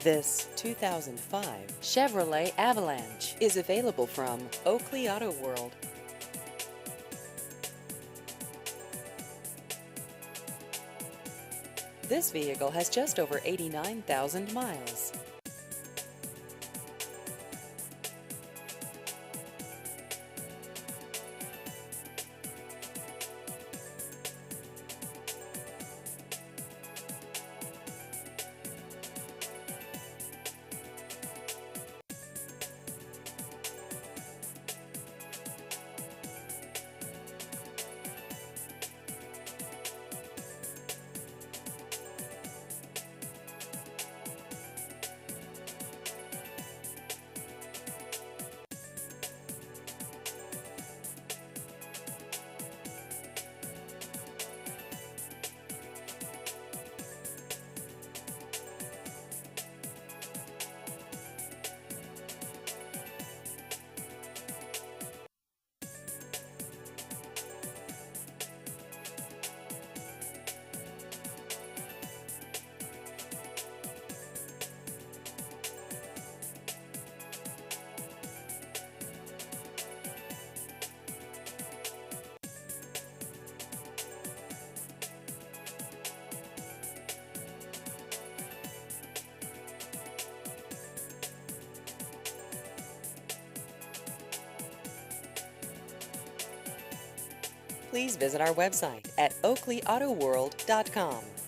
This 2005 Chevrolet Avalanche is available from Oakley Auto World. This vehicle has just over 89,000 miles. Please visit our website at oakleyautoworld.com.